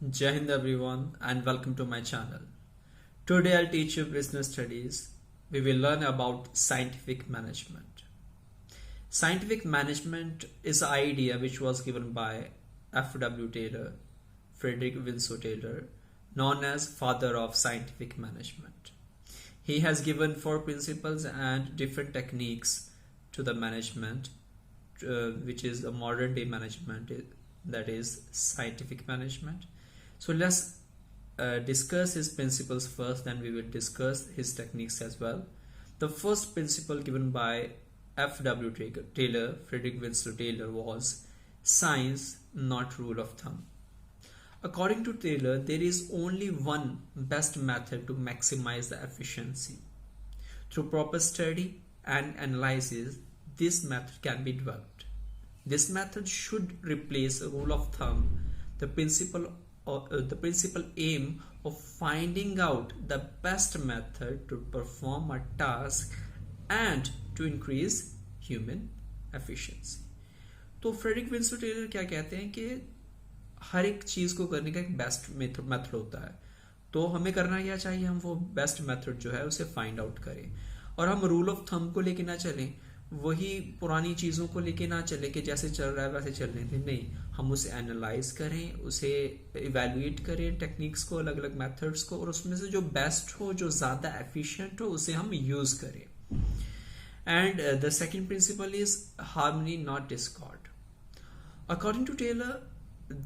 Jai Hind everyone and welcome to my channel. Today I'll teach you business studies. We will learn about scientific management. Scientific management is an idea which was given by F.W. Taylor, Frederick Winslow Taylor, known as father of scientific management. He has given 4 principles and different techniques to the management, which is the modern day management, that is scientific management. So let's discuss his principles first, then we will discuss his techniques as well. The first principle given by F.W. Taylor, Frederick Winslow Taylor, was science, not rule of thumb. According to Taylor, there is only one best method to maximize the efficiency. Through proper study and analysis, this method can be developed. This method should replace a rule of thumb, the principle aim of finding out the best method to perform a task and to increase human efficiency. तो Frederick Winslow Taylor क्या कहते हैं कि हर एक चीज को करने का एक बेस्ट मेथड होता है, तो हमें करना क्या चाहिए, हम वो बेस्ट मेथड जो है उसे फाइंड आउट करें और हम रूल ऑफ थंब को लेके ना चलें, वही पुरानी चीज़ों को लेके ना चले कि जैसे चल रहा है वैसे चलने थे। नहीं, हम उसे एनालाइज करें, उसे इवेल्युएट करें टेक्निक्स को, अलग अलग मेथड्स को, और उसमें से जो बेस्ट हो, जो ज़्यादा एफिशिएंट हो, उसे हम यूज़ करें। And the second principle is harmony not discord. According to Taylor,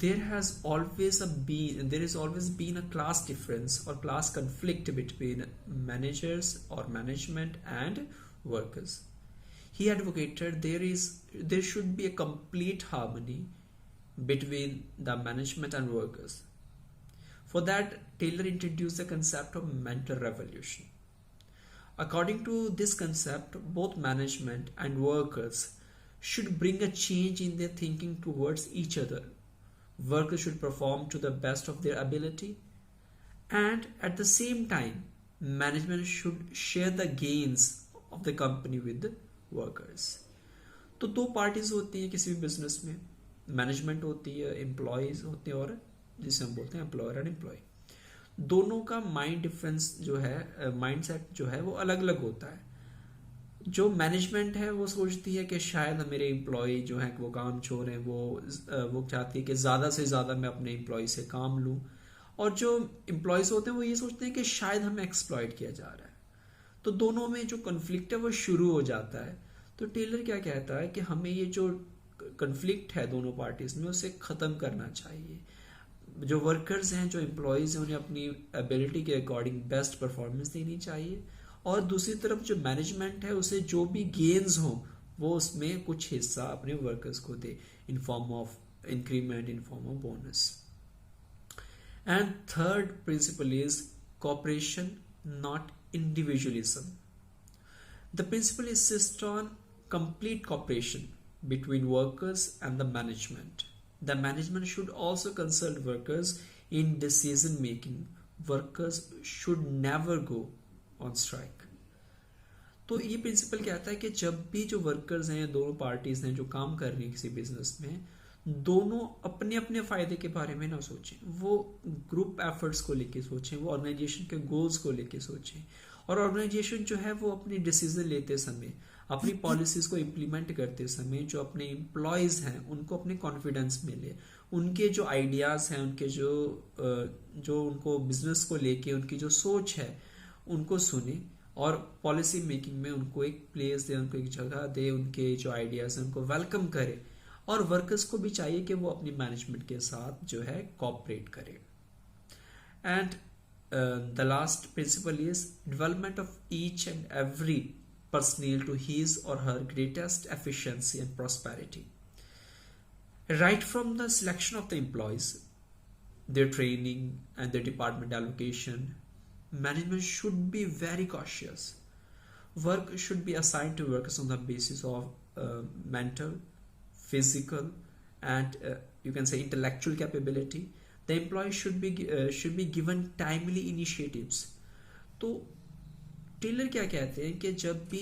there is always been a class difference or class conflict between managers or management and workers. He advocated there should be a complete harmony between the management and workers. For that, Taylor introduced the concept of mental revolution. According to this concept, both management and workers should bring a change in their thinking towards each other. Workers should perform to the best of their ability, and at the same time, management should share the gains of the company with the workers. तो 2 parties होती हैं किसी भी business में, management होती है, employees होते हैं, और जिसे हम बोलते हैं एम्प्लॉयर एंड एम्प्लॉय। दोनों का माइंड डिफरेंस जो है, माइंड सेट जो है वो अलग अलग होता है। जो मैनेजमेंट है वो सोचती है कि शायद मेरे एम्प्लॉय जो है वो काम छोड़ रहे हैं, वो चाहती है कि ज़्यादा से ज़्यादा मैं अपने एम्प्लॉय से काम लूँ, और जो एम्प्लॉयज़ होते हैं वो ये सोचते हैं कि शायद हमें एक्सप्लॉइट किया जा रहा है। तो दोनों में जो कन्फ्लिक्ट है वो शुरू हो जाता है। तो टेलर क्या कहता है कि हमें ये जो कन्फ्लिक्ट है दोनों पार्टीज में, उसे ख़त्म करना चाहिए। जो वर्कर्स हैं, जो एम्प्लॉयज़ हैं, उन्हें अपनी एबिलिटी के अकॉर्डिंग बेस्ट परफॉर्मेंस देनी चाहिए, और दूसरी तरफ जो मैनेजमेंट है उसे जो भी गेन्स हो वो उसमें कुछ हिस्सा अपने वर्कर्स को दे, in form of increment, in form of bonus. And third principle is cooperation not individualism. The principle insists on complete cooperation between workers and the management. The management should also consult workers in decision making. Workers should never go on strike. तो ये principal कहता है कि जब भी जो workers हैं, दोनों पार्टीज हैं जो काम कर रही हैं किसी बिजनेस में, दोनों अपने अपने फायदे के बारे में ना सोचें, वो ग्रुप एफर्ट्स को लेके सोचें, वो ऑर्गेनाइजेशन के गोल्स को लेके सोचें, और ऑर्गेनाइजेशन जो है वो अपनी डिसीजन लेते समय, अपनी पॉलिसीज को इम्प्लीमेंट करते समय जो अपने एम्प्लॉयज हैं उनको अपने कॉन्फिडेंस मिले, उनके जो आइडियाज हैं, उनके जो उनको बिजनेस को लेके उनकी जो सोच है उनको सुने, और पॉलिसी मेकिंग में उनको एक प्लेस दे, उनको एक जगह दे, उनके जो आइडियाज हैं उनको वेलकम करे, और वर्कर्स को भी चाहिए कि वो अपनी मैनेजमेंट के साथ जो है कोऑपरेट करें। And the last principle is development of each and every personnel to his or her greatest efficiency and prosperity. Right from the selection of the employees, their training and their department allocation, management should be very cautious. Work should be assigned to workers on the basis of mental, physical, and you can say intellectual capability. The employee should be given timely initiatives. तो Taylor क्या कहते हैं कि जब भी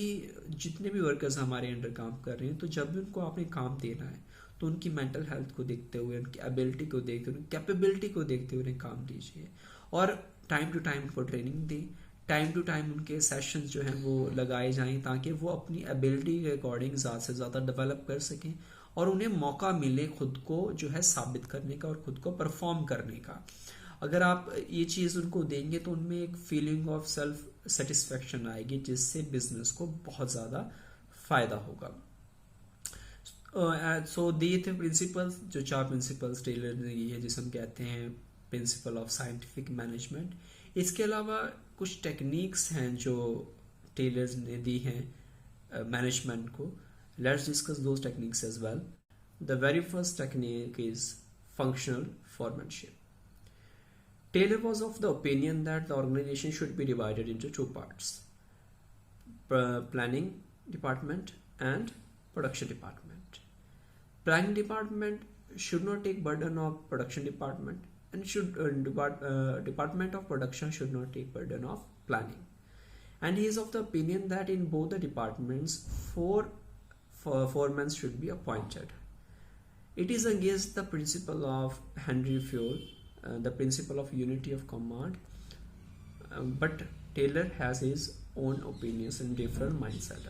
जितने भी workers हमारे अंडर काम कर रहे हैं, तो जब भी उनको आपने काम देना है तो उनकी मेंटल हेल्थ को देखते हुए, उनकी एबिलिटी को देखते हुए, उनकी कैपेबिलिटी को देखते हुए उन्हें काम दीजिए और टाइम टू टाइम उनको ट्रेनिंग दें। टाइम टू टाइम उनके सेशंस जो हैं वो लगाए जाएं ताकि वो अपनी एबिलिटी के अकॉर्डिंग ज़्यादा से ज़्यादा डेवलप कर सकें और उन्हें मौका मिले खुद को जो है साबित करने का और खुद को परफॉर्म करने का। अगर आप ये चीज़ उनको देंगे तो उनमें एक फीलिंग ऑफ सेल्फ सेटिस्फेक्शन आएगी जिससे बिजनेस को बहुत ज़्यादा फायदा होगा। सो दिए थे प्रिंसिपल्स, जो 4 प्रिंसिपल्स टेलर ने दी है जिसे हम कहते हैं प्रिंसिपल ऑफ साइंटिफिक मैनेजमेंट। इसके अलावा कुछ टेक्निक्स हैं जो टेलर्स ने दी हैं मैनेजमेंट को। Let's discuss those techniques as well. The very first technique is functional foremanship. Taylor was of the opinion that the organization should be divided into 2 parts, planning department and production department. Planning department should not take burden of production department, and department of production should not take burden of planning. And he is of the opinion that in both the departments, 4 foremen should be appointed. It is against the principle of Henry Ford, the principle of unity of command, but Taylor has his own opinions and different mindset.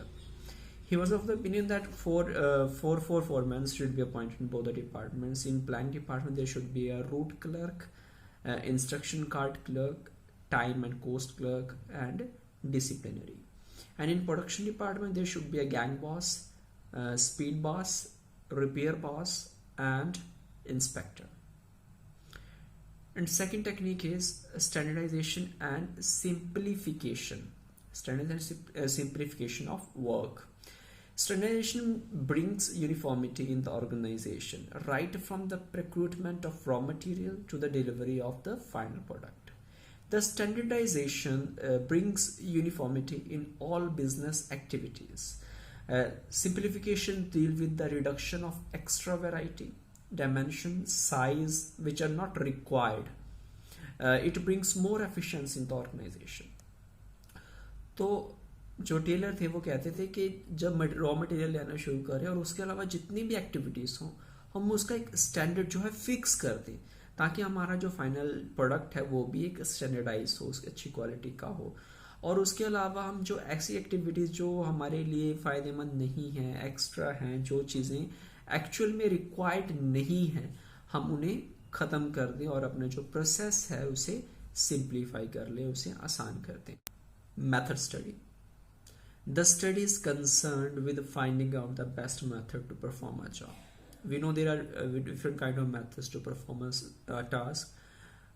He was of the opinion that four foremen should be appointed in both the departments. In planning department there should be a route clerk, instruction card clerk, time and cost clerk, and disciplinary. And in production department there should be a gang boss, speed boss, repair boss, and inspector. And second technique is standardization and simplification. Simplification of work. Standardization brings uniformity in the organization, right from the procurement of raw material to the delivery of the final product. The standardization brings uniformity in all business activities. Simplification deals with the reduction of extra variety, dimension, size which are not required. It brings more efficiency in the organization. तो जो Taylor थे वो कहते थे कि जब raw material लेना शुरू करें और उसके अलावा जितनी भी एक्टिविटीज़ हों हम उसका एक स्टैंडर्ड जो है फिक्स कर दें ताकि हमारा जो फाइनल प्रोडक्ट है वो भी एक स्टैंडर्डाइज हो, उसकी अच्छी क्वालिटी का हो। और उसके अलावा हम जो ऐसी एक्टिविटीज़ जो हमारे लिए फ़ायदेमंद नहीं हैं, एक्स्ट्रा हैं, जो चीज़ें एक्चुअल में रिक्वायर्ड नहीं है, हम उन्हें ख़त्म कर दें और अपना जो प्रोसेस है उसे सिंप्लीफाई कर लें, उसे आसान कर दें। Method study. The study is concerned with finding out the best method to perform a job. We know there are different kind of methods to perform a task,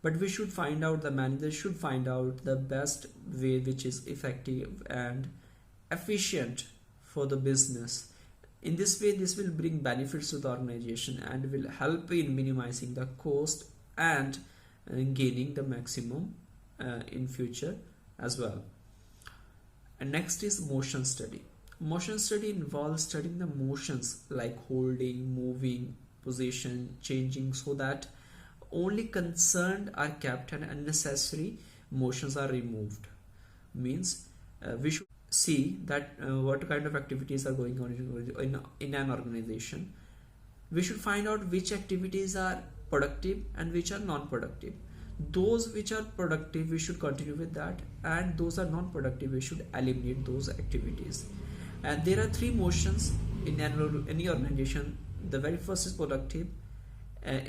but we should find out, the manager should find out the best way which is effective and efficient for the business. In this way, this will bring benefits to the organization and will help in minimizing the cost and gaining the maximum in future as well. And next is motion study. Motion study involves studying the motions like holding, moving, position, changing, so that only concerned are kept and unnecessary motions are removed. Means we should see that what kind of activities are going on in an organization. We should find out which activities are productive and which are non-productive. Those which are productive we should continue with that, and those are non-productive we should eliminate those activities. And there are 3 motions in any organization. The very first is productive,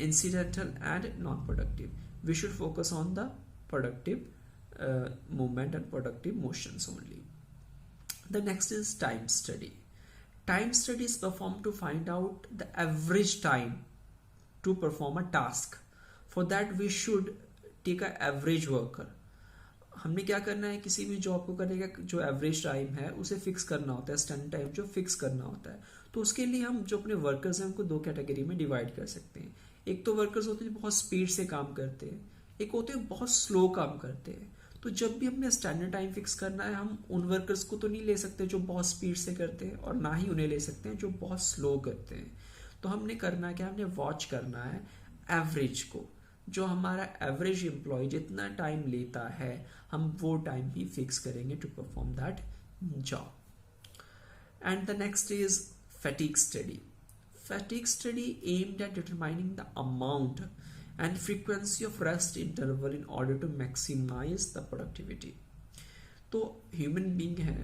incidental, and non-productive. We should focus on the productive movement and productive motions only. The next is time study. Time study is performed to find out the average time to perform a task. For that we should take an average worker. हमने क्या करना है, किसी भी job को करने का जो एवरेज टाइम है उसे फिक्स करना होता है, स्टैंडर्ड टाइम जो फिक्स करना होता है। तो उसके लिए हम जो अपने वर्कर्स हैं उनको 2 कैटेगरी में डिवाइड कर सकते हैं। एक तो वर्कर्स होते हैं बहुत स्पीड से काम करते हैं, एक होते हैं बहुत स्लो काम करते हैं। तो जब भी हमने स्टैंडर्ड टाइम फिक्स करना है, हम उन वर्कर्स को तो नहीं ले सकते जो बहुत स्पीड से करते हैं और ना ही उन्हें ले सकते हैं जो बहुत स्लो करते हैं। तो हमने करना क्या, हमने वॉच करना है एवरेज को, जो हमारा एवरेज एम्प्लॉय जितना टाइम लेता है हम वो टाइम ही फिक्स करेंगे to perform that job. And the next is fatigue study. fatigue study aimed at determining the amount and frequency of rest interval in order to maximize the productivity. तो human being है,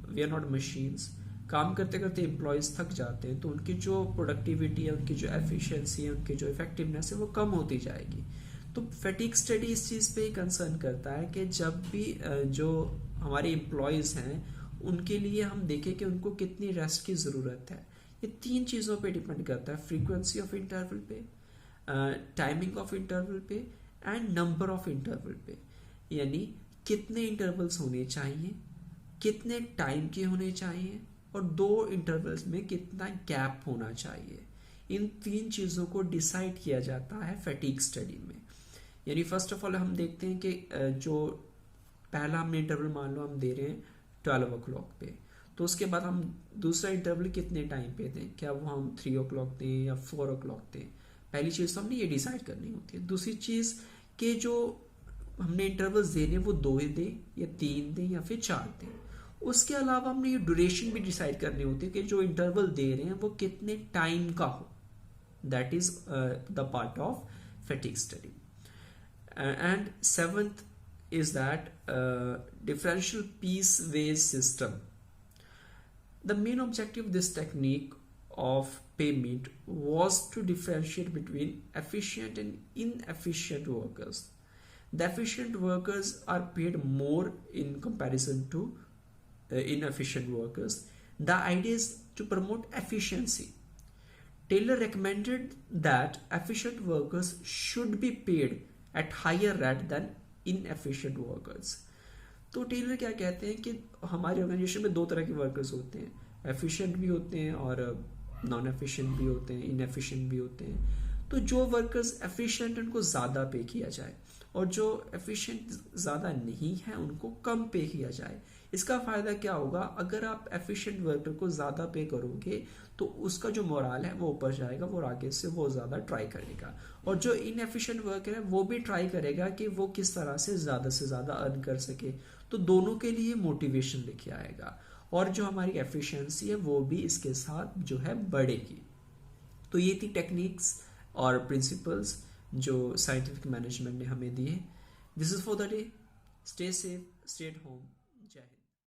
we are not machines. काम करते करते employees थक जाते हैं तो उनकी जो प्रोडक्टिविटी है, उनकी जो एफिशिएंसी है, उनकी जो इफेक्टिवनेस है वो कम होती जाएगी. तो फैटिग स्टडी इस चीज़ पे ही कंसर्न करता है कि जब भी जो हमारे एम्प्लॉयज हैं उनके लिए हम देखें कि उनको कितनी रेस्ट की ज़रूरत है. ये 3 चीज़ों पे डिपेंड करता है, फ्रीक्वेंसी ऑफ इंटरवल पे, टाइमिंग ऑफ इंटरवल पे एंड नंबर ऑफ इंटरवल पे. यानी कितने इंटरवल्स होने चाहिए, कितने टाइम के होने चाहिए और 2 इंटरवल्स में कितना गैप होना चाहिए. इन 3 चीज़ों को डिसाइड किया जाता है फैटिग स्टडी में. यानी फर्स्ट ऑफ ऑल हम देखते हैं कि जो पहला हमने इंटरवल मान लो हम दे रहे हैं 12 o'clock पे, तो उसके बाद हम दूसरा इंटरवल कितने टाइम पे दें, क्या वो हम 3 o'clock दें या 4 o'clock दें. पहली चीज़ तो हमने ये डिसाइड करनी होती है. दूसरी चीज़ कि जो हमने इंटरवल्स देने वो 2 दें या 3 दें या फिर 4 दें. उसके अलावा हमने ये ड्यूरेशन भी डिसाइड करनी होती है कि जो इंटरवल दे रहे हैं वो कितने टाइम का हो. That is the part of fatigue study. And 7th is that differential piece-based system. The main objective of this technique of payment was to differentiate between efficient and inefficient workers. The efficient workers are paid more in comparison to inefficient workers. The idea is to promote efficiency. Taylor recommended that efficient workers should be paid at higher rate than inefficient workers. तो Taylor क्या कहते हैं कि हमारे organisation में 2 तरह के workers होते हैं, एफिशिएंट भी होते हैं और नॉन एफिशिएंट भी होते हैं, इनएफिशिएंट भी होते हैं. तो जो वर्कर्स एफिशिएंट उनको ज़्यादा पे किया जाए और जो एफिशिएंट ज़्यादा नहीं है उनको कम पे किया जाए. इसका फ़ायदा क्या होगा, अगर आप एफिशिएंट वर्कर को ज़्यादा पे करोगे तो उसका जो मोराल है वो ऊपर जाएगा, वो आगे से वो ज़्यादा ट्राई करेगा. और जो इनएफिशिएंट वर्कर है वो भी ट्राई करेगा कि वो किस तरह से ज़्यादा अर्न कर सके. तो दोनों के लिए मोटिवेशन लेके आएगा और जो हमारी एफिशिएंसी है वो भी इसके साथ जो है बढ़ेगी. तो ये थी टेक्निक्स और प्रिंसिपल्स जो साइंटिफिक मैनेजमेंट ने हमें दिए. This is for the day. Stay safe, stay at home. जय हिंद.